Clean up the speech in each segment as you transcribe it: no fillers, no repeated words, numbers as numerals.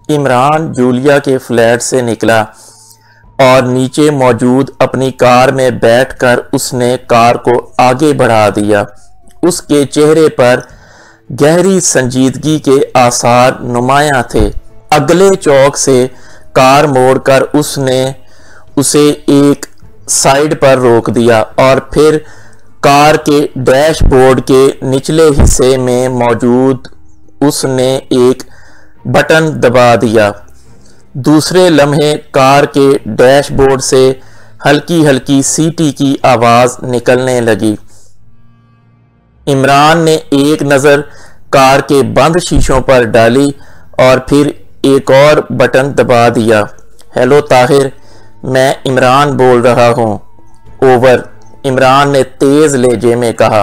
Imran Julia के flat से निकला और नीचे मौजूद अपनी कार में बैठकर उसने कार को आगे बढ़ा दिया। उसके चेहरे पर गहरी संजीदगी के आसार नुमायां थे। अगले चौक से कार मोड़कर उसने उसे एक साइड पर रोक दिया और फिर कार के डैशबोर्ड के निचले हिस्से में मौजूद उसने एक बटन दबा दिया। दूसरे लम्हे कार के डैशबोर्ड से हल्की हल्की सीटी की आवाज़ निकलने लगी। इमरान ने एक नज़र कार के बंद शीशों पर डाली और फिर एक और बटन दबा दिया। हेलो ताहिर, मैं इमरान बोल रहा हूँ। ओवर, इमरान ने तेज़ लहजे में कहा।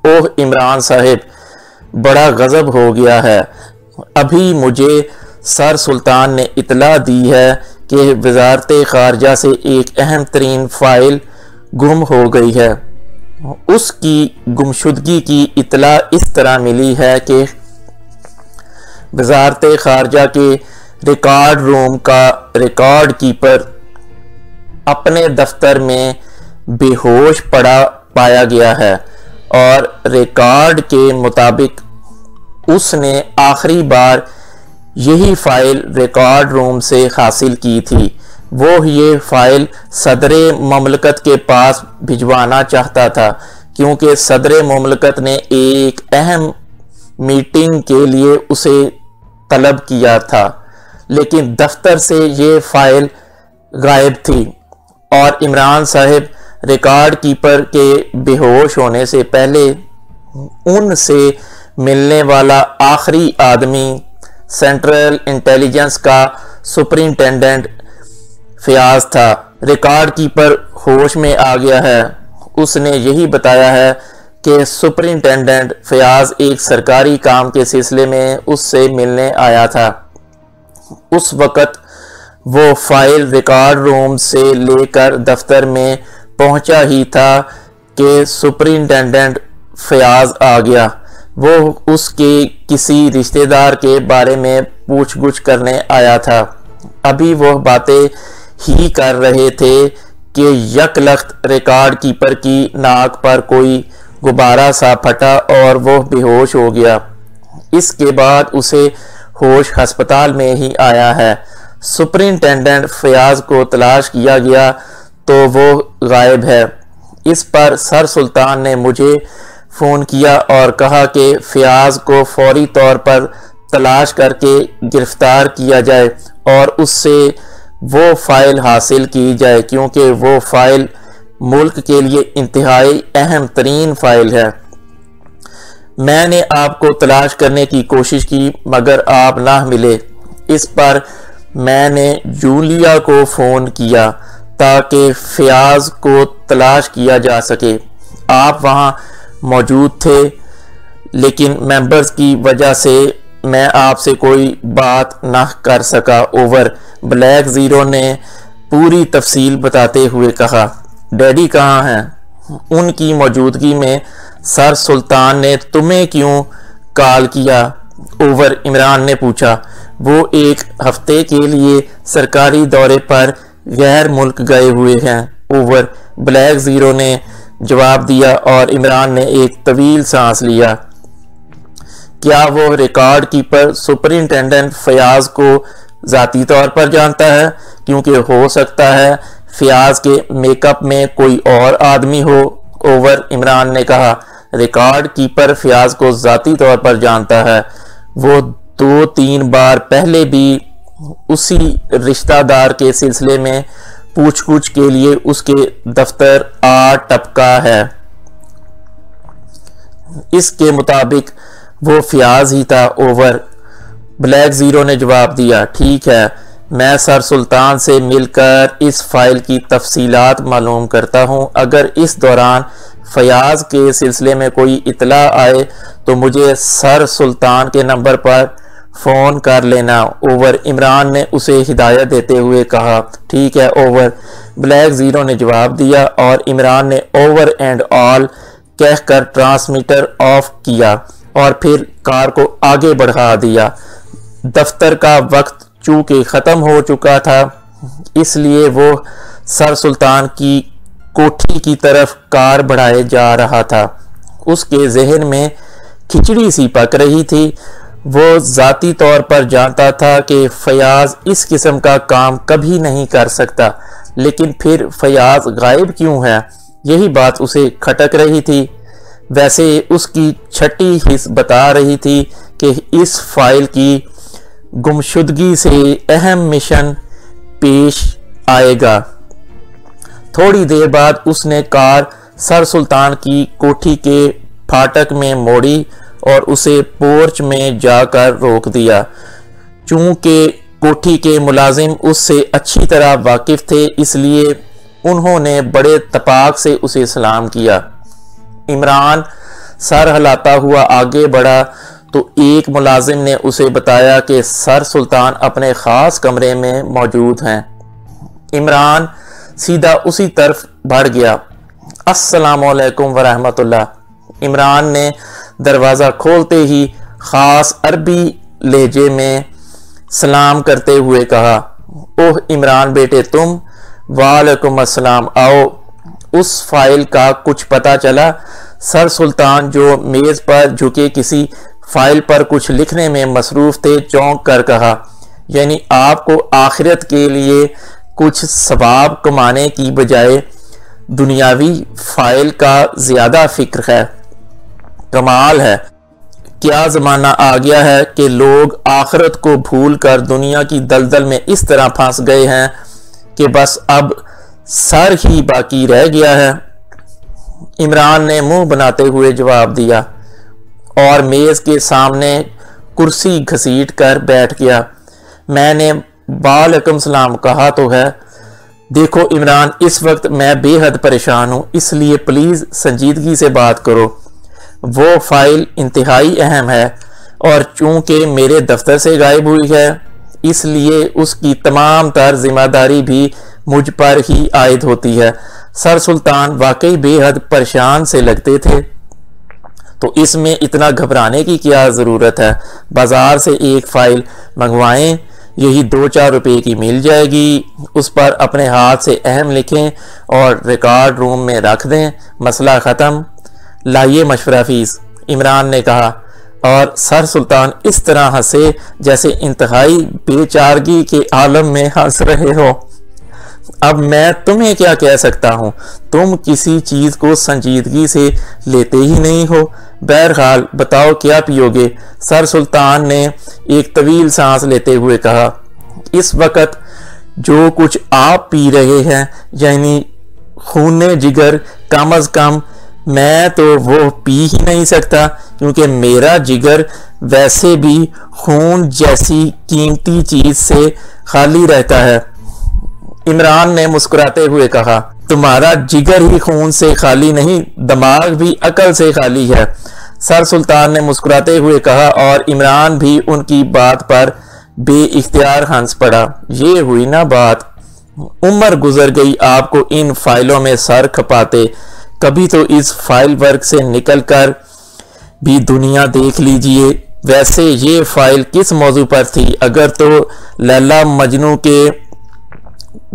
ओह इमरान साहिब, बड़ा गज़ब हो गया है। अभी मुझे सर सुल्तान ने इतला दी है कि वजारत ख़ारजा से एक अहम तरीन फ़ाइल गुम हो गई है। उसकी गुमशुदगी की इतला इस तरह मिली है कि वजारत ख़ारजा के रिकॉर्ड रूम का रिकॉर्ड कीपर अपने दफ्तर में बेहोश पड़ा पाया गया है और रिकॉर्ड के मुताबिक उसने आखिरी बार यही फ़ाइल रिकॉर्ड रूम से हासिल की थी। वो ये फ़ाइल सदर ममलकत के पास भिजवाना चाहता था क्योंकि सदर ममलकत ने एक अहम मीटिंग के लिए उसे तलब किया था, लेकिन दफ्तर से ये फ़ाइल गायब थी और इमरान साहब रिकॉर्ड कीपर के बेहोश होने से पहले उनसे मिलने वाला आखिरी आदमी सेंट्रल इंटेलिजेंस का सुपरिंटेंडेंट फयाज था। रिकॉर्ड कीपर होश में आ गया है। उसने यही बताया है कि सुपरिंटेंडेंट फयाज एक सरकारी काम के सिलसिले में उससे मिलने आया था। उस वक़्त वो फाइल रिकॉर्ड रूम से लेकर दफ्तर में पहुंचा ही था कि सुपरिंटेंडेंट फयाज आ गया। वो उसके किसी रिश्तेदार के बारे में पूछगुछ करने आया था। अभी वह बातें ही कर रहे थे कि यकलख्त रिकॉर्ड कीपर की नाक पर कोई गुब्बारा सा फटा और वह बेहोश हो गया। इसके बाद उसे होश हस्पताल में ही आया है। सुपरिंटेंडेंट फयाज को तलाश किया गया तो वो गायब है। इस पर सर सुल्तान ने मुझे फ़ोन किया और कहा कि फयाज को फौरी तौर पर तलाश करके गिरफ्तार किया जाए और उससे वो फ़ाइल हासिल की जाए क्योंकि वो फ़ाइल मुल्क के लिए इंतहाई अहम तरीन फ़ाइल है। मैंने आपको तलाश करने की कोशिश की मगर आप ना मिले। इस पर मैंने जूलिया को फ़ोन किया ताकि फयाज को तलाश किया जा सके। आप वहाँ मौजूद थे, लेकिन मेंबर्स की वजह से मैं आपसे कोई बात ना कर सका। ओवर, ब्लैक ज़ीरो ने पूरी तफसील बताते हुए कहा। डैडी कहाँ हैं? उनकी मौजूदगी में सर सुल्तान ने तुम्हें क्यों कॉल किया? ओवर, इमरान ने पूछा। वो एक हफ्ते के लिए सरकारी दौरे पर गैर मुल्क गए हुए हैं। ओवर, ब्लैक ज़ीरो ने जवाब दिया और इमरान ने एक तवील सांस लिया। क्या वो रिकॉर्ड कीपर सुपरिंटेंडेंट फयाज को ज़ाती तौर पर जानता है? क्योंकि हो सकता है फयाज के मेकअप में कोई और आदमी हो। ओवर, इमरान ने कहा। रिकॉर्ड कीपर फयाज को ज़ाती तौर पर जानता है। वो 2-3 बार पहले भी उसी रिश्तेदार के सिलसिले में पूछ-गुछ के लिए उसके दफ्तर आ टपका है। इसके मुताबिक वो फयाज ही था। ओवर, ब्लैक ज़ीरो ने जवाब दिया। ठीक है, मैं सर सुल्तान से मिलकर इस फाइल की तफसीलात मालूम करता हूँ। अगर इस दौरान फयाज के सिलसिले में कोई इतला आए तो मुझे सर सुल्तान के नंबर पर फ़ोन कर लेना। ओवर, इमरान ने उसे हिदायत देते हुए कहा। ठीक है ओवर, ब्लैक ज़ीरो ने जवाब दिया और इमरान ने ओवर एंड ऑल कहकर ट्रांसमीटर ऑफ किया और फिर कार को आगे बढ़ा दिया। दफ्तर का वक्त चूंकि ख़त्म हो चुका था, इसलिए वो सर सुल्तान की कोठी की तरफ कार बढ़ाए जा रहा था। उसके जहन में खिचड़ी सी पक रही थी। वो ज़ाती तौर पर जानता था कि फयाज इस किस्म का काम कभी नहीं कर सकता, लेकिन फिर फयाज गायब क्यों है, यही बात उसे खटक रही थी। वैसे उसकी छठी हिस्स बता रही थी कि इस फाइल की गुमशुदगी से अहम मिशन पेश आएगा। थोड़ी देर बाद उसने कार सर सुल्तान की कोठी के फाटक में मोड़ी और उसे पोर्च में जाकर रोक दिया। चूंकि कोठी के मुलाजिम उससे अच्छी तरह वाकिफ थे, इसलिए उन्होंने बड़े तपाक से उसे सलाम किया। इमरान सर हिलाता हुआ आगे बढ़ा तो एक मुलाजिम ने उसे बताया कि सर सुल्तान अपने ख़ास कमरे में मौजूद हैं। इमरान सीधा उसी तरफ बढ़ गया। अस्सलामु अलैकुम वरहमतुल्लाह। इमरान ने दरवाज़ा खोलते ही ख़ास अरबी लहजे में सलाम करते हुए कहा, ओह इमरान बेटे तुम? वालेकुम अस्सलाम, आओ। उस फाइल का कुछ पता चला? सर सुल्तान जो मेज़ पर झुके किसी फाइल पर कुछ लिखने में मसरूफ़ थे, चौंक कर कहा, यानी आपको आखिरत के लिए कुछ सवाब कमाने की बजाय दुनियावी फाइल का ज़्यादा फिक्र है। कमाल है, क्या ज़माना आ गया है कि लोग आखिरत को भूल कर दुनिया की दलदल में इस तरह फंस गए हैं कि बस अब सर ही बाकी रह गया है। इमरान ने मुंह बनाते हुए जवाब दिया और मेज़ के सामने कुर्सी घसीट कर बैठ गया। मैंने वालेकुम सलाम कहा तो है। देखो इमरान, इस वक्त मैं बेहद परेशान हूँ, इसलिए प्लीज़ संजीदगी से बात करो। वो फाइल इंतहाई अहम है और चूंकि मेरे दफ्तर से गायब हुई है, इसलिए उसकी तमाम तर जिम्मेदारी भी मुझ पर ही आयद होती है। सर सुल्तान वाकई बेहद परेशान से लगते थे, तो इसमें इतना घबराने की क्या ज़रूरत है। बाज़ार से एक फ़ाइल मंगवाएं, यही 2-4 रुपए की मिल जाएगी। उस पर अपने हाथ से अहम लिखें और रिकॉर्ड रूम में रख दें, मसला ख़त्म। लाइए मशवरा फीस, इमरान ने कहा, और सर सुल्तान इस तरह हंसे जैसे इंतहाई बेचारगी के आलम में हंस रहे हो। अब मैं तुम्हें क्या कह सकता हूँ, तुम किसी चीज़ को संजीदगी से लेते ही नहीं हो। बहरहाल बताओ क्या पियोगे? सर सुल्तान ने एक तवील सांस लेते हुए कहा, इस वक्त जो कुछ आप पी रहे हैं, यानी खूने जिगर, कम अज़ कम मैं तो वो पी ही नहीं सकता, क्योंकि मेरा जिगर वैसे भी खून जैसी कीमती चीज़ से खाली रहता है। इमरान ने मुस्कुराते हुए कहा, तुम्हारा जिगर ही खून से खाली नहीं, दिमाग भी अकल से खाली है। सर सुल्तान ने मुस्कुराते हुए कहा और इमरान भी उनकी बात पर बेइख्तियार हंस पड़ा। ये हुई ना बात, उम्र गुजर गई आपको इन फाइलों में सर खपाते। कभी तो इस फाइल वर्क से निकलकर भी दुनिया देख लीजिए। वैसे ये फाइल किस मौजू पर थी? अगर तो लैला मजनू के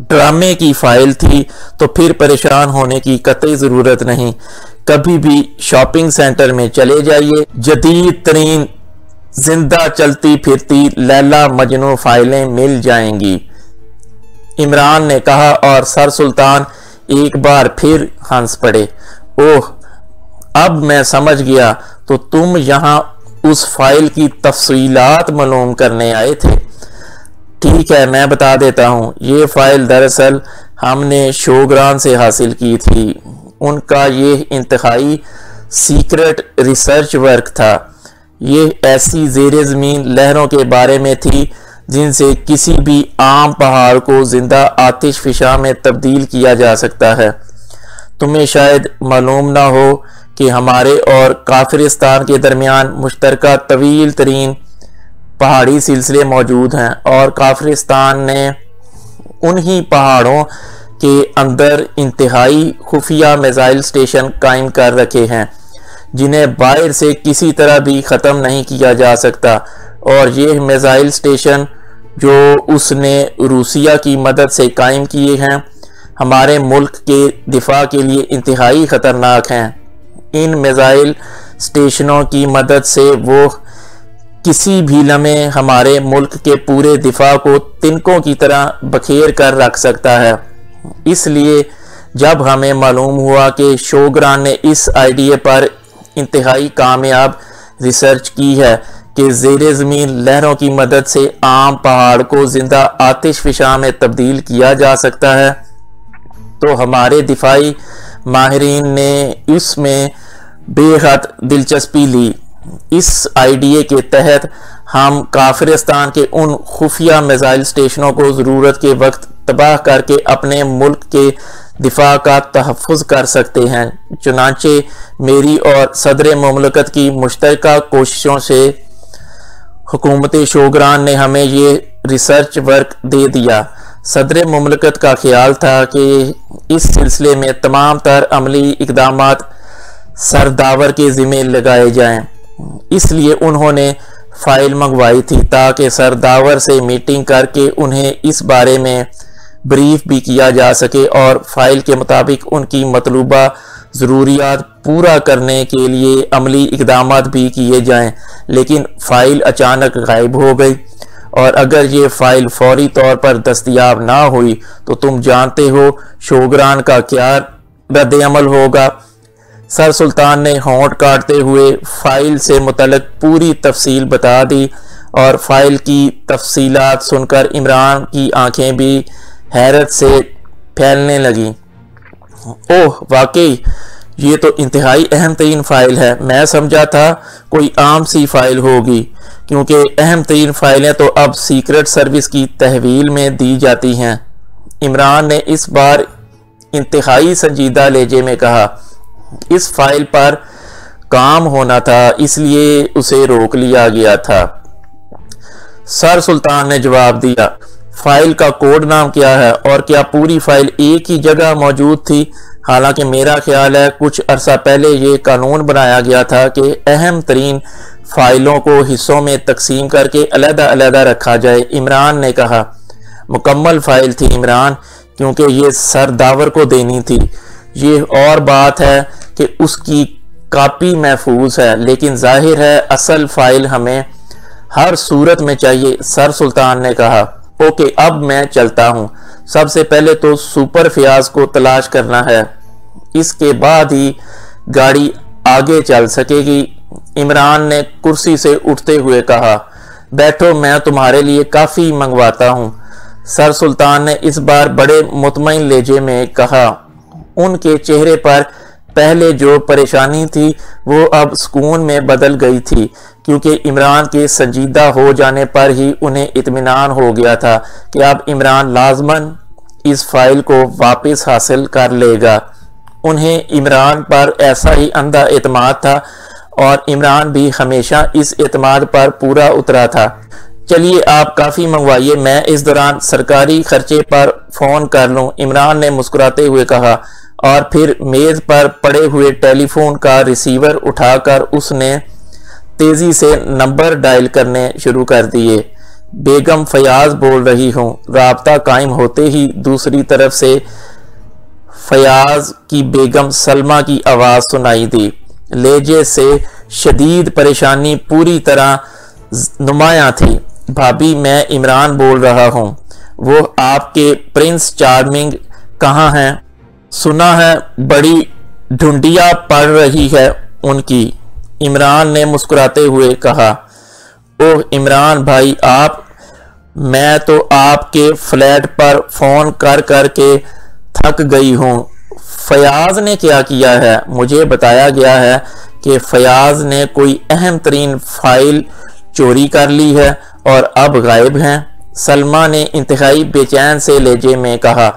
ड्रामे की फाइल थी तो फिर परेशान होने की कतई ज़रूरत नहीं। कभी भी शॉपिंग सेंटर में चले जाइए, जदीद तरीन जिंदा चलती फिरती लैला मजनू फाइलें मिल जाएंगी, इमरान ने कहा और सर सुल्तान एक बार फिर हंस पड़े। ओह, अब मैं समझ गया, तो तुम यहाँ उस फाइल की तफसीलात मालूम करने आए थे। ठीक है, मैं बता देता हूँ। ये फाइल दरअसल हमने शोग्रान से हासिल की थी। उनका ये इंतहाई सीक्रेट रिसर्च वर्क था। ये ऐसी ज़ेरे ज़मीन लहरों के बारे में थी जिनसे किसी भी आम पहाड़ को जिंदा आतिश फिशा में तब्दील किया जा सकता है। तुम्हें शायद मालूम ना हो कि हमारे और काफिरिस्तान के दरमियान मुश्तरका तवील तरीन पहाड़ी सिलसिले मौजूद हैं और काफिरिस्तान ने उन्हीं पहाड़ों के अंदर इंतहाई खुफिया मिसाइल स्टेशन कायम कर रखे हैं जिन्हें बाहर से किसी तरह भी ख़त्म नहीं किया जा सकता और ये मिसाइल स्टेशन जो उसने रूसिया की मदद से कायम किए हैं हमारे मुल्क के दिफा के लिए इंतहाई ख़तरनाक हैं। इन मिसाइल स्टेशनों की मदद से वो किसी भी लम्हे हमारे मुल्क के पूरे दिफा को तिनकों की तरह बखेर कर रख सकता है। इसलिए जब हमें मालूम हुआ कि शोगरान ने इस आइडिया पर इंतहाई कामयाब रिसर्च की है कि ज़ेरे ज़मीन लहरों की मदद से आम पहाड़ को जिंदा आतिश फिशा में तब्दील किया जा सकता है, तो हमारे दिफाई माहिरीन ने इसमें बेहद दिलचस्पी ली। इस आइडिया के तहत हम काफिरिस्तान के उन खुफिया मिसाइल स्टेशनों को ज़रूरत के वक्त तबाह करके अपने मुल्क के दिफा का तहफ़्फ़ुज़ कर सकते हैं। चुनांचे मेरी और सदर मुमलकत की मुश्तरका कोशिशों से हुकूमत शोगरान ने हमें ये रिसर्च वर्क दे दिया। सदर मुमलकत का ख्याल था कि इस सिलसिले में तमाम तर अमली इक़दामात सरदावर के ज़िम्मे लगाए जाएं। इसलिए उन्होंने फ़ाइल मंगवाई थी ताकि सरदावर से मीटिंग करके उन्हें इस बारे में ब्रीफ भी किया जा सके और फ़ाइल के मुताबिक उनकी मतलूबा ज़रूरियात पूरा करने के लिए अमली इक़दामात भी किए जाएं। लेकिन फ़ाइल अचानक गायब हो गई और अगर ये फ़ाइल फौरी तौर पर दस्तयाब ना हुई तो तुम जानते हो शोगरान का क्या रद्द अमल होगा। सर सुल्तान ने होंठ काटते हुए फ़ाइल से मुतल्लिक़ पूरी तफसील बता दी और फ़ाइल की तफसीलात सुनकर इमरान की आंखें भी हैरत से फैलने लगी। ओह वाकई ये तो इंतहाई अहम तरीन फ़ाइल है। मैं समझा था कोई आम सी फ़ाइल होगी, क्योंकि अहम तरीन फ़ाइलें तो अब सीक्रेट सर्विस की तहवील में दी जाती हैं। इमरान ने इस बार इंतहाई संजीदा लहजे में कहा। इस फाइल पर काम होना था, इसलिए उसे रोक लिया गया था। सर सुल्तान ने जवाब दिया, फाइल का कोड नाम क्या है और क्या पूरी फाइल एक ही जगह मौजूद थी? हालांकि मेरा ख्याल है कुछ अरसा पहले ये कानून बनाया गया था कि अहम तरीन फाइलों को हिस्सों में तकसीम करके अलग-अलग रखा जाए। इमरान ने कहा, मुकम्मल फाइल थी इमरान, क्योंकि ये सरदावर को देनी थी। ये और बात है कि उसकी कॉपी महफूज है, लेकिन जाहिर है असल फाइल हमें हर सूरत में चाहिए। सर सुल्तान ने कहा, ओके अब मैं चलता हूँ। सबसे पहले तो सुपर फयाज को तलाश करना है, इसके बाद ही गाड़ी आगे चल सकेगी। इमरान ने कुर्सी से उठते हुए कहा, बैठो मैं तुम्हारे लिए काफ़ी मंगवाता हूँ। सर सुल्तान ने इस बार बड़े मुतमईन लहजे में कहा। उनके चेहरे पर पहले जो परेशानी थी वो अब सुकून में बदल गई थी, क्योंकि इमरान के संजीदा हो जाने पर ही उन्हें इत्मीनान हो गया था कि अब इमरान लाजमन इस फाइल को वापस हासिल कर लेगा। उन्हें इमरान पर ऐसा ही अंधा एतमाद था और इमरान भी हमेशा इस एतमाद पर पूरा उतरा था। चलिए आप काफ़ी मंगवाइए, मैं इस दौरान सरकारी खर्चे पर फ़ोन कर लूँ, इमरान ने मुस्कुराते हुए कहा और फिर मेज़ पर पड़े हुए टेलीफोन का रिसीवर उठाकर उसने तेज़ी से नंबर डायल करने शुरू कर दिए। बेगम फयाज बोल रही हूँ। राब्ता कायम होते ही दूसरी तरफ से फयाज की बेगम सलमा की आवाज़ सुनाई दी। लहजे से शदीद परेशानी पूरी तरह नुमायां थी। भाभी मैं इमरान बोल रहा हूँ, वो आपके प्रिंस चार्मिंग कहाँ हैं? सुना है बड़ी ढूंढिया पड़ रही है उनकी। इमरान ने मुस्कुराते हुए कहा, ओह इमरान भाई आप, मैं तो आपके फ्लैट पर फ़ोन कर कर के थक गई हूँ। फयाज ने क्या किया है? मुझे बताया गया है कि फयाज ने कोई अहम तरीन फाइल चोरी कर ली है और अब गायब हैं। सलमा ने इंतहाई बेचैन से लहजे में कहा,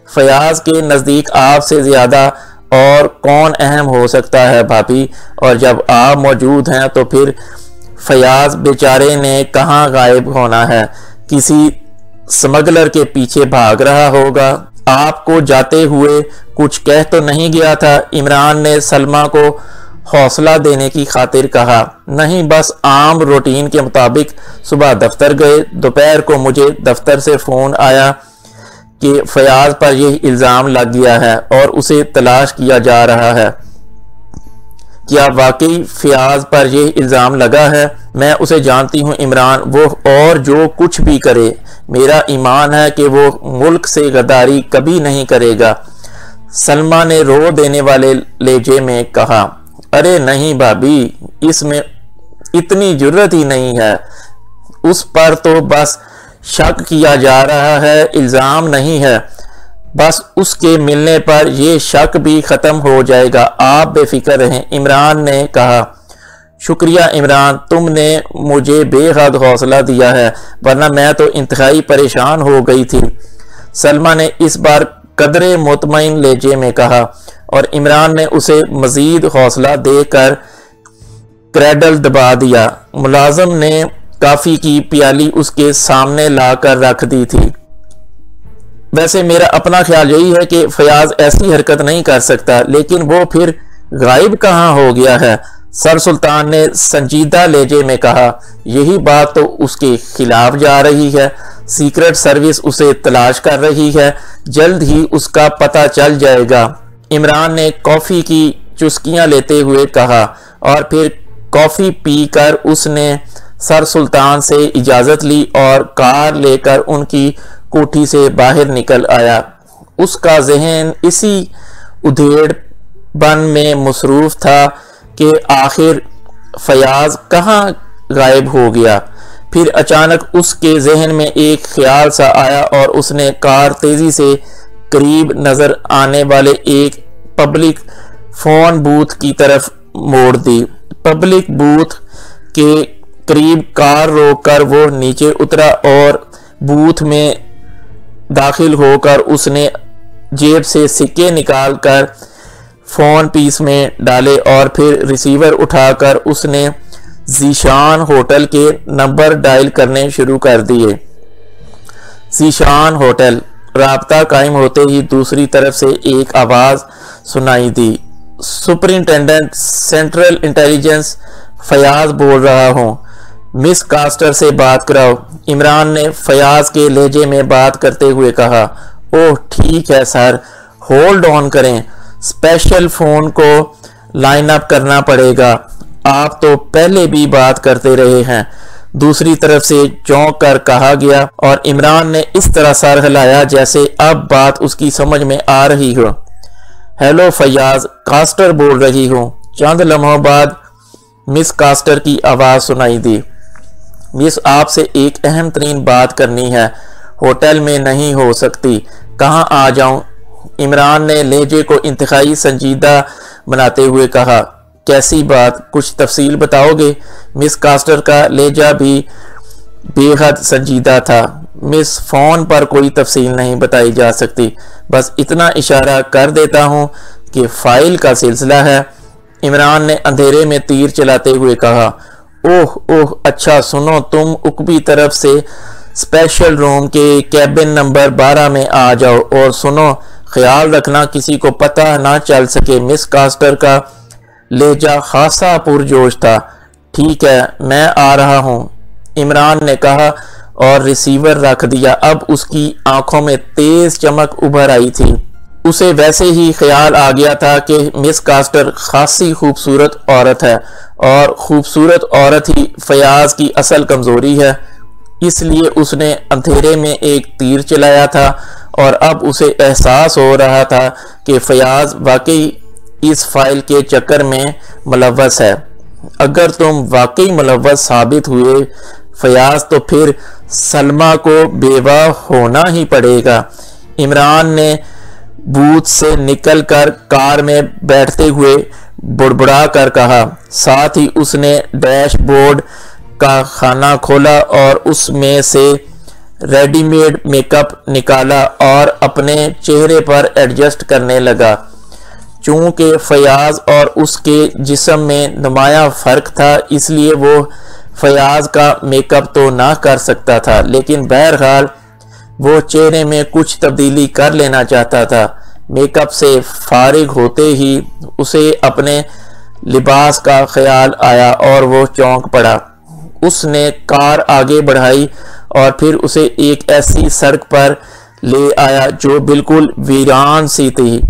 फयाज के नज़दीक आपसे ज़्यादा और कौन अहम हो सकता है भाभी, और जब आप मौजूद हैं तो फिर फयाज बेचारे ने कहाँ गायब होना है? किसी स्मगलर के पीछे भाग रहा होगा। आपको जाते हुए कुछ कह तो नहीं गया था? इमरान ने सलमा को हौसला देने की खातिर कहा। नहीं, बस आम रूटीन के मुताबिक सुबह दफ्तर गए। दोपहर को मुझे दफ्तर से फ़ोन आया कि फयाज पर यह इल्ज़ाम लग गया है और उसे तलाश किया जा रहा है। क्या वाकई फयाज पर यह इल्ज़ाम लगा है? मैं उसे जानती हूँ इमरान, वो और जो कुछ भी करे, मेरा ईमान है कि वो मुल्क से गद्दारी कभी नहीं करेगा। सलमा ने रो देने वाले लहजे में कहा। अरे नहीं भाभी, इसमें इतनी जुर्रत ही नहीं है। उस पर तो बस शक किया जा रहा है, इल्ज़ाम नहीं है। बस उसके मिलने पर यह शक भी ख़त्म हो जाएगा। आप बेफिक्र रहें, इमरान ने कहा। शुक्रिया इमरान, तुमने मुझे बेहद हौसला दिया है, वरना मैं तो इंतहाई परेशान हो गई थी। सलमा ने इस बार कदरे मुतमईन लहजे में कहा और इमरान ने उसे मजीद हौसला देकर क्रैडल दबा दिया। मुलाजिम ने काफ़ी की प्याली उसके सामने लाकर रख दी थी। वैसे मेरा अपना ख्याल यही है कि फयाज ऐसी हरकत नहीं कर सकता, लेकिन वो फिर गायब कहाँ हो गया है? सर सुल्तान ने संजीदा लहजे में कहा। यही बात तो उसके खिलाफ जा रही है। सीक्रेट सर्विस उसे तलाश कर रही है, जल्द ही उसका पता चल जाएगा। इमरान ने कॉफ़ी की चुस्कियां लेते हुए कहा और फिर कॉफ़ी पीकर उसने सर सुल्तान से इजाज़त ली और कार लेकर उनकी कोठी से बाहर निकल आया। उसका जहन इसी उधेड़पन में मसरूफ़ था कि आखिर फयाज कहाँ गायब हो गया। फिर अचानक उसके जहन में एक ख्याल सा आया और उसने कार तेज़ी से करीब नज़र आने वाले एक पब्लिक फ़ोन बूथ की तरफ मोड़ दी। पब्लिक बूथ के करीब कार रोककर वो नीचे उतरा और बूथ में दाखिल होकर उसने जेब से सिक्के निकालकर फ़ोन पीस में डाले और फिर रिसीवर उठाकर उसने जीशान होटल के नंबर डायल करने शुरू कर दिए। जीशान होटल। राब्ता कायम होते ही दूसरी तरफ से एक आवाज़ सुनाई दी। सुपरिंटेंडेंट सेंट्रल इंटेलिजेंस फयाज बोल रहा हूँ, मिस कास्टर से बात कराओ। इमरान ने फयाज के लहजे में बात करते हुए कहा। ओह ठीक है सर, होल्ड ऑन करें, स्पेशल फ़ोन को लाइन अप करना पड़ेगा। आप तो पहले भी बात करते रहे हैं, दूसरी तरफ से चौंक कर कहा गया और इमरान ने इस तरह सर हिलाया जैसे अब बात उसकी समझ में आ रही हो। हेलो फयाज, कास्टर बोल रही हूँ। चंद लम्हों बाद मिस कास्टर की आवाज़ सुनाई दी। मिस, आपसे एक अहम तरीन बात करनी है। होटल में नहीं हो सकती, कहाँ आ जाऊं? इमरान ने लहजे को इंतहाई संजीदा बनाते हुए कहा। कैसी बात, कुछ तफसील बताओगे? मिस कास्टर का लहजा भी बेहद संजीदा था। मिस, फ़ोन पर कोई तफसील नहीं बताई जा सकती, बस इतना इशारा कर देता हूँ कि फ़ाइल का सिलसिला है। इमरान ने अंधेरे में तीर चलाते हुए कहा। ओह ओह, अच्छा सुनो, तुम उकबी तरफ से स्पेशल रूम के कैबिन नंबर 12 में आ जाओ और सुनो, ख्याल रखना किसी को पता ना चल सके। मिस कास्टर का लहजा खासा पुरजोश था। ठीक है, मैं आ रहा हूँ, इमरान ने कहा और रिसीवर रख दिया। अब उसकी आंखों में तेज चमक उभर आई थी। उसे वैसे ही ख्याल आ गया था कि मिस कास्टर खासी खूबसूरत औरत है और खूबसूरत औरत ही फयाज की असल कमजोरी है। इसलिए उसने अंधेरे में एक तीर चलाया था और अब उसे एहसास हो रहा था कि फयाज वाकई इस फाइल के चक्कर में मुलव्वस है। अगर तुम वाकई मुलव्वस साबित हुए फयाज, तो फिर सलमा को बेवा होना ही पड़ेगा। इमरान ने बूथ से निकलकर कार में बैठते हुए बुड़बुड़ा कर कहा। साथ ही उसने डैशबोर्ड का खाना खोला और उसमें से रेडीमेड मेकअप निकाला और अपने चेहरे पर एडजस्ट करने लगा। चूंकि फयाज और उसके जिस्म में नुमाया फ़र्क था, इसलिए वो फयाज का मेकअप तो ना कर सकता था, लेकिन बहरहाल वो चेहरे में कुछ तब्दीली कर लेना चाहता था। मेकअप से फारिग होते ही उसे अपने लिबास का ख्याल आया और वो चौंक पड़ा। उसने कार आगे बढ़ाई और फिर उसे एक ऐसी सड़क पर ले आया जो बिल्कुल वीरान सी थी।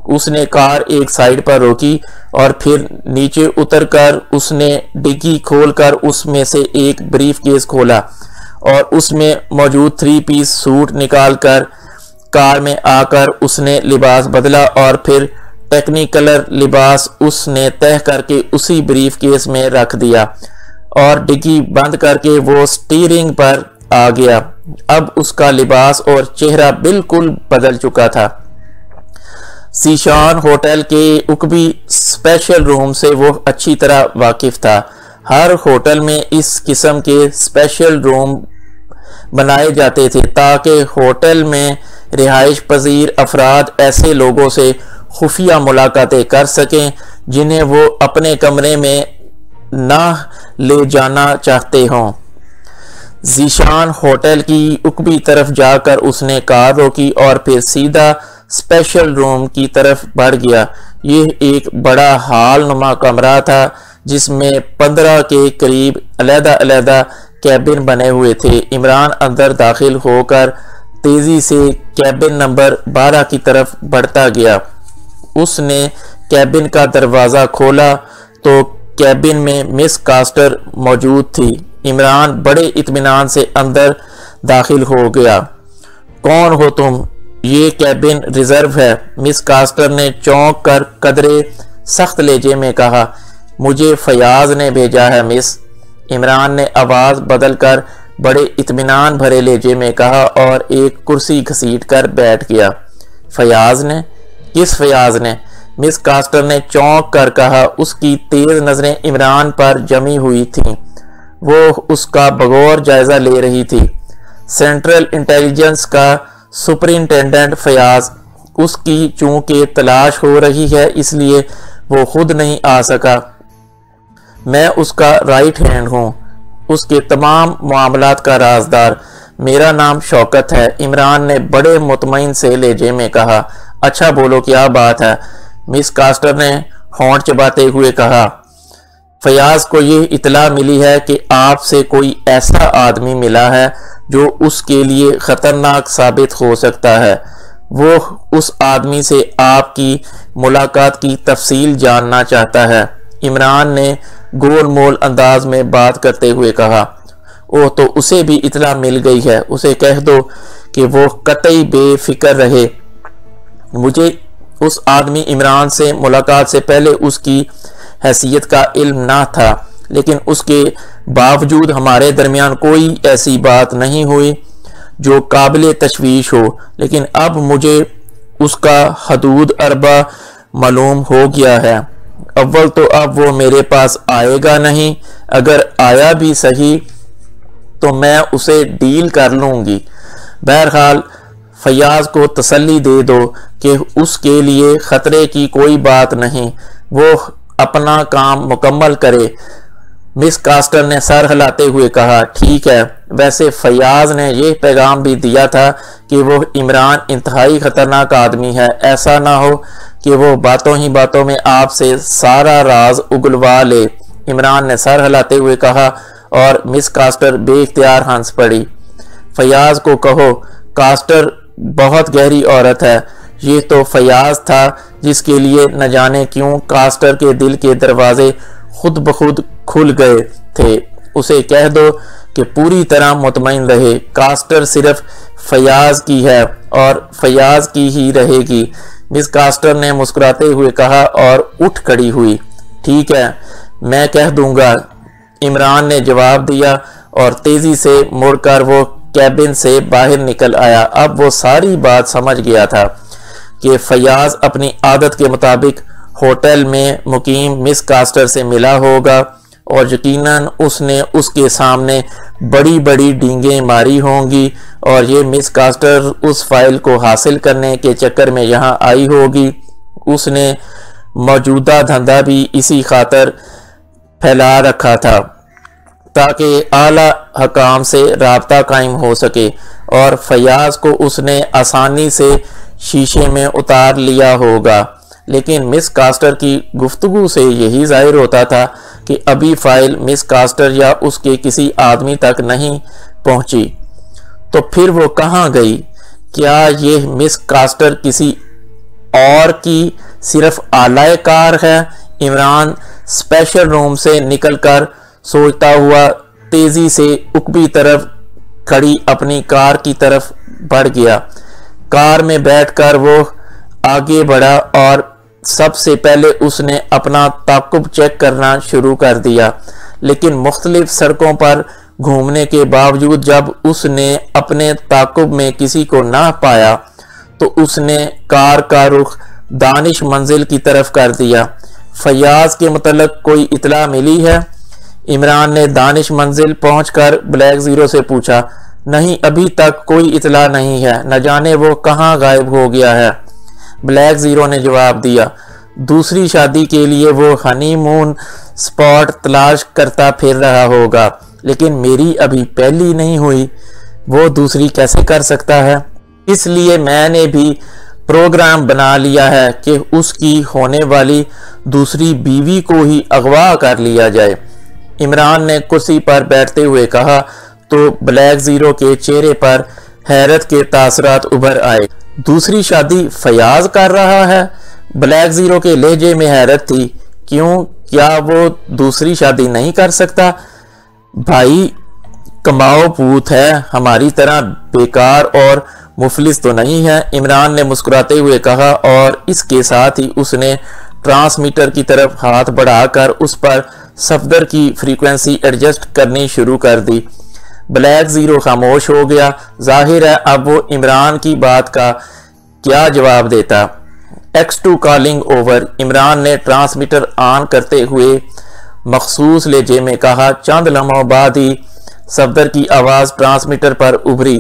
उसने कार एक साइड पर रोकी और फिर नीचे उतरकर उसने डिग्गी खोलकर उसमें से एक ब्रीफकेस खोला और उसमें मौजूद 3 पीस सूट निकालकर कार में आकर उसने लिबास बदला और फिर टेक्निकलर लिबास उसने तय करके उसी ब्रीफकेस में रख दिया और डिग्गी बंद करके वो स्टीयरिंग पर आ गया। अब उसका लिबास और चेहरा बिल्कुल बदल चुका था। ज़ीशान होटल के उकबी स्पेशल रूम से वो अच्छी तरह वाकिफ था। हर होटल में इस किस्म के स्पेशल रूम बनाए जाते थे ताकि होटल में रिहाइश पजीर अफराद ऐसे लोगों से खुफिया मुलाकातें कर सकें जिन्हें वो अपने कमरे में ना ले जाना चाहते हों। ज़ीशान होटल की उकबी तरफ जाकर उसने कार रोकी और फिर सीधा स्पेशल रूम की तरफ बढ़ गया। यह एक बड़ा हॉल नुमा कमरा था जिसमें 15 के करीब अलग-अलग कैबिन बने हुए थे। इमरान अंदर दाखिल होकर तेजी से कैबिन नंबर 12 की तरफ बढ़ता गया। उसने कैबिन का दरवाज़ा खोला तो कैबिन में मिस कास्टर मौजूद थी। इमरान बड़े इत्मीनान से अंदर दाखिल हो गया। कौन हो तुम? ये कैबिन रिजर्व है, मिस कास्टर ने चौंक कर कदरे सख्त लहजे में कहा। मुझे फयाज ने भेजा है मिस, इमरान ने आवाज़ बदलकर बड़े इत्मीनान भरे लहजे में कहा और एक कुर्सी घसीट कर बैठ गया। फयाज ने? किस फयाज ने? मिस कास्टर ने चौंक कर कहा। उसकी तेज नजरें इमरान पर जमी हुई थीं। वो उसका बगौर जायजा ले रही थी। सेंट्रल इंटेलिजेंस का सुपरिंटेंडेंट फयाज। उसकी चूंकि तलाश हो रही है इसलिए वो खुद नहीं आ सका। मैं उसका राइट हैंड हूँ, उसके तमाम मामलात का राजदार। मेरा नाम शौकत है, इमरान ने बड़े मुतमईन से लहजे में कहा। अच्छा बोलो, क्या बात है? मिस कास्टर ने होंठ चबाते हुए कहा। फयाज को यह इतला मिली है कि आपसे कोई ऐसा आदमी मिला है जो उसके लिए खतरनाक साबित हो सकता है। वो उस आदमी से आपकी मुलाकात की तफसील जानना चाहता है, इमरान ने गोलमोल अंदाज में बात करते हुए कहा। ओह, तो उसे भी इतला मिल गई है। उसे कह दो कि वो कतई बेफिक्र रहे। मुझे उस आदमी इमरान से मुलाकात से पहले उसकी हैसियत का इल्म ना था, लेकिन उसके बावजूद हमारे दरमियान कोई ऐसी बात नहीं हुई जो काबिल तशवीश हो। लेकिन अब मुझे उसका हदूद अरबा मालूम हो गया है। अव्वल तो अब वो मेरे पास आएगा नहीं, अगर आया भी सही तो मैं उसे डील कर लूँगी। बहरहाल फयाज को तसल्ली दे दो कि उसके लिए ख़तरे की कोई बात नहीं, वो अपना काम मुकम्मल करे। मिस कास्टर ने सर हिलाते हुए कहा। ठीक है, वैसे फयाज ने यह पैगाम भी दिया था कि वो इमरान इंतहाई ख़तरनाक आदमी है। ऐसा ना हो कि वो बातों ही बातों में आपसे सारा राज उगलवा ले, इमरान ने सर हिलाते हुए कहा और मिस कास्टर बेइख्तियार हंस पड़ी। फयाज को कहो, कास्टर बहुत गहरी औरत है। ये तो फयाज था जिसके लिए न जाने क्यों कास्टर के दिल के दरवाजे खुद ब खुद खुल गए थे। उसे कह दो कि पूरी तरह मुतमईन रहे, कास्टर सिर्फ फयाज की है और फयाज की ही रहेगी, मिस कास्टर ने मुस्कुराते हुए कहा और उठ खड़ी हुई। ठीक है, मैं कह दूंगा, इमरान ने जवाब दिया और तेजी से मुड़कर वो कैबिन से बाहर निकल आया। अब वो सारी बात समझ गया था कि फयाज अपनी आदत के मुताबिक होटल में मुकीम मिस कास्टर से मिला होगा और यकीनन उसने उसके सामने बड़ी बड़ी डींगें मारी होंगी और ये मिस कास्टर उस फाइल को हासिल करने के चक्कर में यहाँ आई होगी। उसने मौजूदा धंधा भी इसी खातर फैला रखा था ताकि आला हकाम से राब्ता कायम हो सके और फयाज को उसने आसानी से शीशे में उतार लिया होगा। लेकिन मिस कास्टर की गुफ्तगू से यही जाहिर होता था कि अभी फाइल मिस कास्टर या उसके किसी आदमी तक नहीं पहुंची। तो फिर वो कहाँ गई? क्या ये मिस कास्टर किसी और की सिर्फ आलाए कार है? इमरान स्पेशल रूम से निकलकर सोचता हुआ तेजी से उकबी तरफ खड़ी अपनी कार की तरफ बढ़ गया। कार में बैठकर वो आगे बढ़ा और सबसे पहले उसने अपना ताकुब चेक करना शुरू कर दिया, लेकिन मुख्तलिफ सड़कों पर घूमने के बावजूद जब उसने अपने ताकुब में किसी को ना पाया तो उसने कार का रुख दानिश मंजिल की तरफ कर दिया। फयाज के मतलब कोई इतला मिली है? इमरान ने दानिश मंजिल पहुंचकर ब्लैक ज़ीरो से पूछा। नहीं, अभी तक कोई इतला नहीं है, न जाने वो कहाँ गायब हो गया है, ब्लैक ज़ीरो ने जवाब दिया। दूसरी शादी के लिए वो हनीमून स्पॉट तलाश करता फिर रहा होगा, लेकिन मेरी अभी पहली नहीं हुई, वो दूसरी कैसे कर सकता है? इसलिए मैंने भी प्रोग्राम बना लिया है कि उसकी होने वाली दूसरी बीवी को ही अगवा कर लिया जाए। इमरान ने कुर्सी पर बैठते हुए कहा तो ब्लैक ज़ीरो के चेहरे पर हैरत के तासरात उभर आए। दूसरी शादी फयाज कर रहा है? ब्लैक ज़ीरो के लहजे में हैरत थी। क्यों, क्या वो दूसरी शादी नहीं कर सकता? भाई कमाओ पूत है, हमारी तरह बेकार और मुफलिस तो नहीं है, इमरान ने मुस्कुराते हुए कहा और इसके साथ ही उसने ट्रांसमीटर की तरफ हाथ बढ़ाकर उस पर सफदर की फ्रीक्वेंसी एडजस्ट करनी शुरू कर दी। ब्लैक ज़ीरो खामोश हो गया। जाहिर है अब वो इमरान की बात का क्या जवाब देता। X2 कॉलिंग ओवर, इमरान ने ट्रांसमीटर ऑन करते हुए मखसूस लहजे में कहा। चंद लम्हों बाद ही सफदर की आवाज़ ट्रांसमीटर पर उभरी।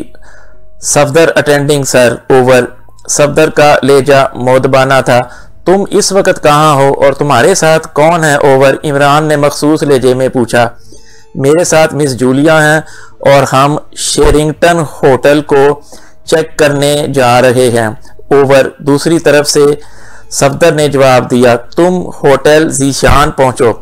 Safdar attending sir, over. Safdar का लहजा मोदबाना था। तुम इस वक्त कहाँ हो और तुम्हारे साथ कौन है, ओवर। इमरान ने मखसूस लहजे में पूछा। मेरे साथ मिस जूलिया हैं और हम शेरिंगटन होटल को चेक करने जा रहे हैं, ओवर। दूसरी तरफ से सफदर ने जवाब दिया। तुम होटल जीशान पहुंचो,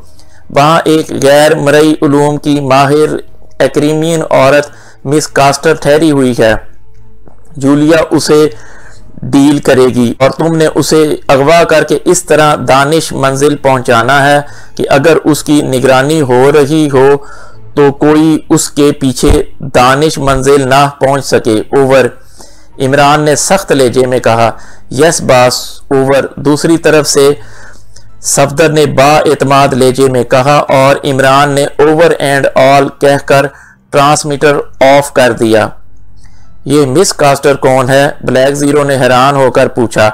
वहां एक गैर मरई उलूम की माहिर एक्रीमियन औरत मिस कास्टर ठहरी हुई है। जूलिया उसे डील करेगी और तुमने उसे अगवा करके इस तरह दानिश मंजिल पहुंचाना है कि अगर उसकी निगरानी हो रही हो तो कोई उसके पीछे दानिश मंजिल ना पहुंच सके, ओवर। इमरान ने सख्त लहजे में कहा। Yes boss, over. दूसरी तरफ से सफदर ने बाएतमाद लहजे में कहा और इमरान ने ओवर एंड ऑल कहकर ट्रांसमीटर ऑफ कर दिया। ये मिस कास्टर कौन है? ब्लैक ज़ीरो ने हैरान होकर पूछा।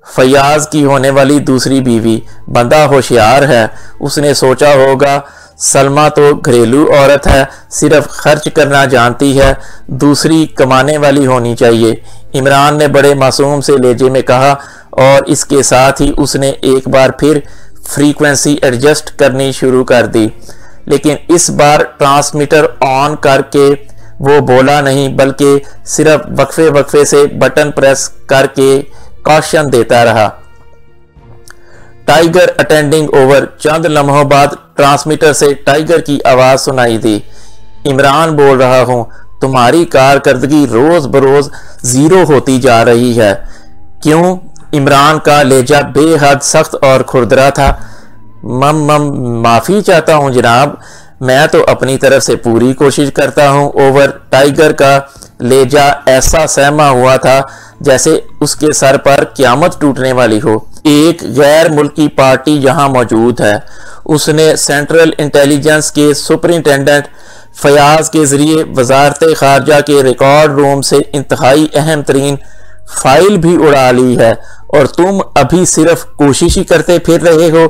फयाज की होने वाली दूसरी बीवी। बंदा होशियार है, उसने सोचा होगा सलमा तो घरेलू औरत है, सिर्फ खर्च करना जानती है, दूसरी कमाने वाली होनी चाहिए, इमरान ने बड़े मासूम से लहजे में कहा और इसके साथ ही उसने एक बार फिर फ्रीक्वेंसी एडजस्ट करनी शुरू कर दी। लेकिन इस बार ट्रांसमीटर ऑन करके वो बोला नहीं, बल्कि सिर्फ वक्फे वक्फे से बटन प्रेस करके कॉशन देता रहा। Tiger attending over. चंद लम्हों बाद ट्रांसमीटर से टाइगर की आवाज सुनाई दी। इमरान बोल रहा हूं, तुम्हारी कारकर्दगी रोज बरोज जीरो होती जा रही है। क्यों? इमरान का लहजा बेहद सख्त और खुरदरा था। माफी चाहता हूं जनाब, मैं तो अपनी तरफ से पूरी कोशिश करता हूं, ओवर। टाइगर का लहजा ऐसा सहमा हुआ था जैसे उसके सर पर क़यामत टूटने वाली हो। एक गैर मुल्की पार्टी यहाँ मौजूद है, उसने सेंट्रल इंटेलिजेंस के सुपरिंटेंडेंट फयाज के जरिए वजारत खारजा के रिकॉर्ड रूम से इंतहाई अहम तरीन फाइल भी उड़ा ली है और तुम अभी सिर्फ कोशिश ही करते फिर रहे हो।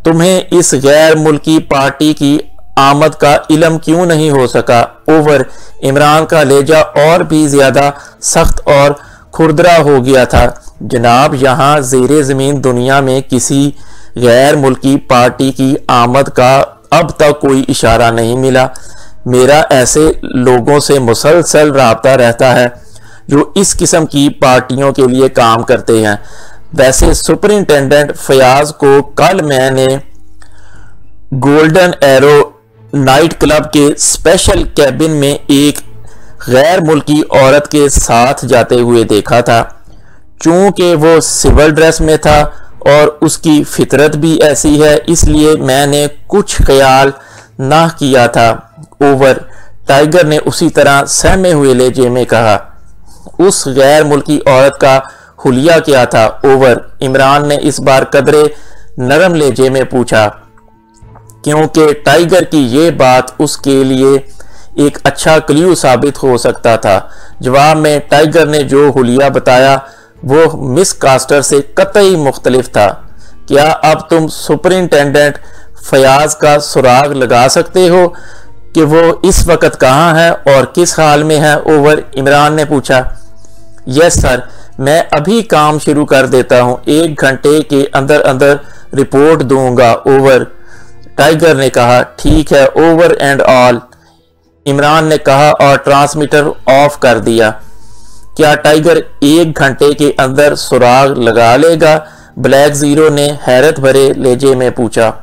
तुम्हें इस गैर मुल्की पार्टी की आमद का इल्म क्यों नहीं हो सका, ओवर। इमरान का लहजा और भी ज्यादा सख्त और खुरदरा हो गया था। जनाब, यहाँ ज़ेरे ज़मीन दुनिया में किसी गैर मुल्की पार्टी की आमद का अब तक कोई इशारा नहीं मिला। मेरा ऐसे लोगों से मुसलसल राब्ता रहता है जो इस किस्म की पार्टियों के लिए काम करते हैं। वैसे सुपरिंटेंडेंट फयाज को कल मैंने गोल्डन एरो नाइट क्लब के स्पेशल कैबिन में एक गैर मुल्की औरत के साथ जाते हुए देखा था। चूंकि वो सिविल ड्रेस में था और उसकी फितरत भी ऐसी है, इसलिए मैंने कुछ ख्याल ना किया था। ओवर, टाइगर ने उसी तरह सहमे हुए लहजे में कहा। उस गैर मुल्की औरत का हुलिया क्या था? ओवर, इमरान ने इस बार कदरे नरम लहजे में पूछा, क्योंकि टाइगर की ये बात उसके लिए एक अच्छा क्ल्यू साबित हो सकता था। जवाब में टाइगर ने जो हुलिया बताया वो मिस कास्टर से कतई मुख्तलिफ था। क्या अब तुम सुपरिंटेंडेंट फयाज का सुराग लगा सकते हो कि वो इस वक्त कहाँ है और किस हाल में है? ओवर, इमरान ने पूछा। यस सर, मैं अभी काम शुरू कर देता हूँ, 1 घंटे के अंदर अंदर रिपोर्ट दूंगा। ओवर, टाइगर ने कहा। ठीक है, ओवर एंड ऑल, इमरान ने कहा और ट्रांसमीटर ऑफ कर दिया। क्या टाइगर 1 घंटे के अंदर सुराग लगा लेगा? ब्लैक जीरो ने हैरत भरे लहजे में पूछा।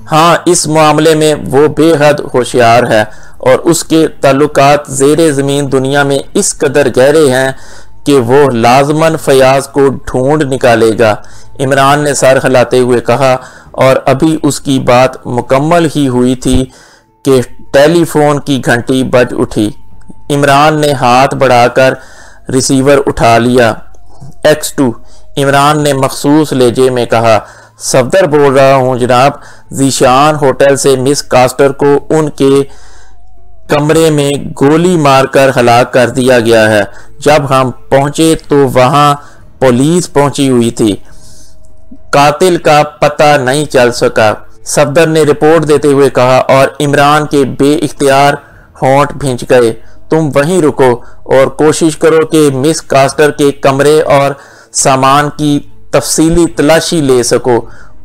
हाँ, इस मामले में वो बेहद होशियार है और उसके ताल्लुकात ज़ेरे ज़मीन दुनिया में इस कदर गहरे हैं कि वो लाजमन फयाज को ढूंढ निकालेगा, इमरान ने सर हिलाते हुए कहा। और अभी उसकी बात मुकम्मल ही हुई थी कि टेलीफोन की घंटी बज उठी। इमरान ने हाथ बढ़ाकर रिसीवर उठा लिया। X2, इमरान ने मखसूस लहजे में कहा। सफदर बोल रहा हूँ जनाब, जीशान होटल से मिस कास्टर को उनके कमरे में गोली मारकर हलाक कर दिया गया है। जब हम पहुंचे तो वहां पुलिस पहुंची हुई थी। कातिल का पता नहीं चल सका, सफदर ने रिपोर्ट देते हुए कहा और इमरान के बेइख्तियार होंठ भींच गए। तुम वहीं रुको और कोशिश करो कि मिस कास्टर के कमरे और सामान की तफसीली तलाशी ले सको।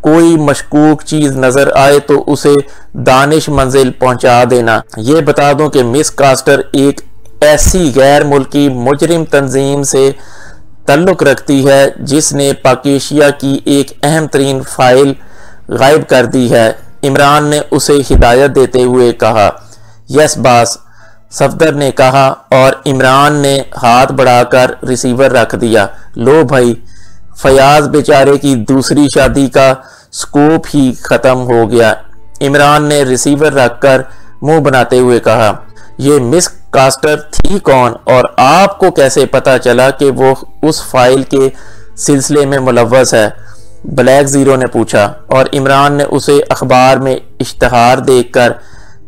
कोई मशकूक चीज नजर आए तो उसे दानिश मंजिल पहुंचा देना। ये बता दूं कि मिस कास्टर एक ऐसी गैर मुल्की मुजरिम तंजीम से ताल्लुक रखती है जिसने पाकिस्तान की एक अहम तरीन फाइल गायब कर दी है, इमरान ने उसे हिदायत देते हुए कहा। यस बास, सफदर ने कहा और इमरान ने हाथ बढ़ाकर रिसीवर रख दिया। लो भाई, फयाज बेचारे की दूसरी शादी का स्कोप ही खत्म हो गया, इमरान ने रिसीवर रखकर मुंह बनाते हुए कहा। ये मिस कास्टर थी कौन और आपको कैसे पता चला कि वो उस फाइल के सिलसिले में मुलव्वस है? ब्लैक जीरो ने पूछा और इमरान ने उसे अखबार में इश्तहार देखकर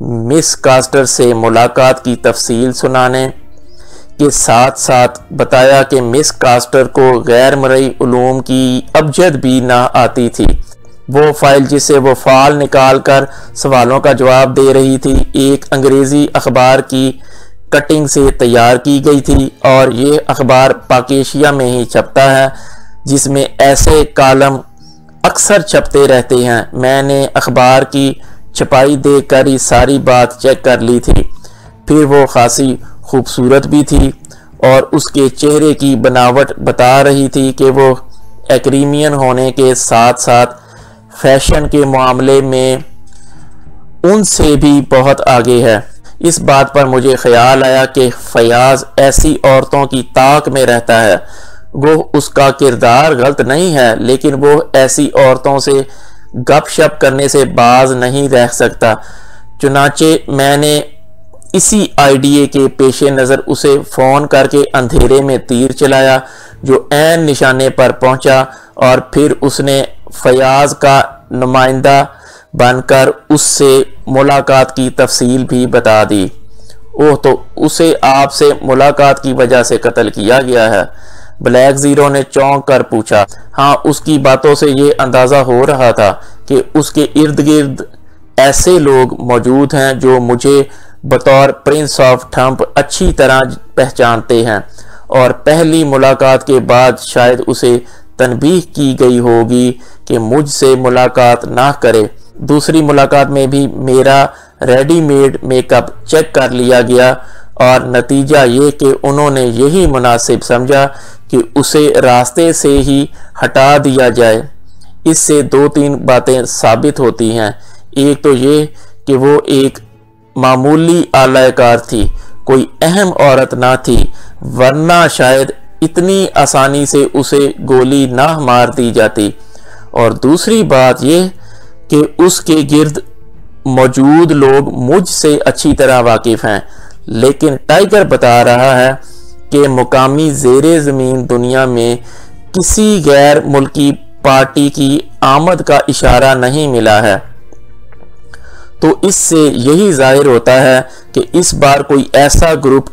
मिस कास्टर से मुलाकात की तफसील सुनाने के साथ साथ बताया कि मिस कास्टर को गैर मरई उलूम की अबजद भी ना आती थी। वो फाइल जिसे वो फाल निकाल कर सवालों का जवाब दे रही थी, एक अंग्रेजी अखबार की कटिंग से तैयार की गई थी और ये अखबार पाकिस्तान में ही छपता है जिसमें ऐसे कॉलम अक्सर छपते रहते हैं। मैंने अखबार की छपाई देखकर ही सारी बात चेक कर ली थी। फिर वो खासी खूबसूरत भी थी और उसके चेहरे की बनावट बता रही थी कि वो एक्रीमियन होने के साथ साथ फैशन के मामले में उनसे भी बहुत आगे है। इस बात पर मुझे ख्याल आया कि फयाज ऐसी औरतों की ताक में रहता है। वो उसका किरदार गलत नहीं है, लेकिन वो ऐसी औरतों से गपशप करने से बाज नहीं रह सकता। चुनाचे मैंने इसी आइडिया के पेश नज़र उसे फ़ोन करके अंधेरे में तीर चलाया जो ऐन निशाने पर पहुंचा और फिर उसने फयाज का नुमाइंदा बनकर उससे मुलाकात की तफसील भी बता दी। ओह, तो उसे आपसे मुलाकात की वजह से कत्ल किया गया है? ब्लैक जीरो ने चौंक कर पूछा। हाँ, उसकी बातों से ये अंदाज़ा हो रहा था कि उसके इर्द गिर्द ऐसे लोग मौजूद हैं जो मुझे बतौर प्रिंस ऑफ ठम्प अच्छी तरह पहचानते हैं और पहली मुलाकात के बाद शायद उसे तनबीह की गई होगी कि मुझसे मुलाकात ना करे। दूसरी मुलाकात में भी मेरा रेडीमेड मेकअप चेक कर लिया गया और नतीजा ये कि उन्होंने यही मुनासिब समझा कि उसे रास्ते से ही हटा दिया जाए। इससे दो तीन बातें साबित होती हैं। एक तो ये कि वो एक मामूली आलाकार थी, कोई अहम औरत ना थी, वरना शायद इतनी आसानी से उसे गोली ना मार दी जाती। और दूसरी बात ये कि उसके गिर्द मौजूद लोग मुझसे अच्छी तरह वाकिफ हैं, लेकिन टाइगर बता रहा है कि मुकामी ज़ेरे ज़मीन दुनिया में किसी गैर मुल्की पार्टी की आमद का इशारा नहीं मिला है। तो इससे यही जाहिर होता है कि इस बार कोई ऐसा ग्रुप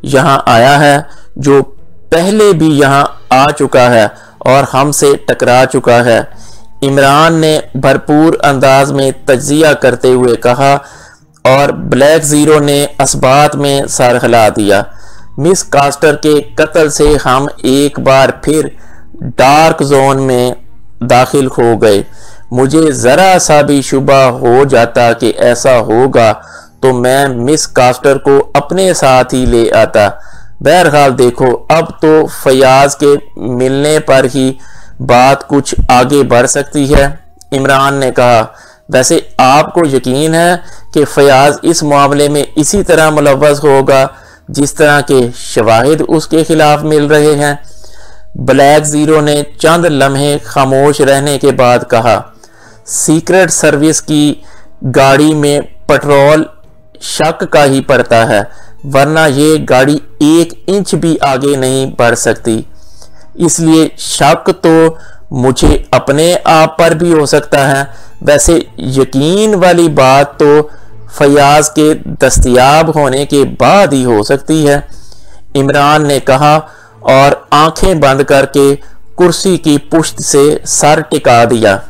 यहाँ आया है जो पहले भी यहाँ आ चुका है और हमसे टकरा चुका है। इमरान ने भरपूर अंदाज में तज्जिया करते हुए कहा और ब्लैक ज़ीरो ने असबात में सर हिला दिया। मिस कास्टर के कत्ल से हम एक बार फिर डार्क जोन में दाखिल हो गए। मुझे ज़रा सा भी शुबा हो जाता कि ऐसा होगा तो मैं मिस कास्टर को अपने साथ ही ले आता। बहरहाल देखो, अब तो फयाज के मिलने पर ही बात कुछ आगे बढ़ सकती है। इमरान ने कहा, वैसे आपको यकीन है कि फयाज इस मामले में इसी तरह मुलव्वस होगा जिस तरह के शवाहिद उसके खिलाफ मिल रहे हैं? ब्लैक ज़ीरो ने चंद लम्हे खामोश रहने के बाद कहा, सीक्रेट सर्विस की गाड़ी में पेट्रोल शक का ही पड़ता है, वरना ये गाड़ी 1 इंच भी आगे नहीं बढ़ सकती। इसलिए शक तो मुझे अपने आप पर भी हो सकता है। वैसे यकीन वाली बात तो फयाज के दस्तयाब होने के बाद ही हो सकती है, इमरान ने कहा और आंखें बंद करके कुर्सी की पुश्त से सर टिका दिया।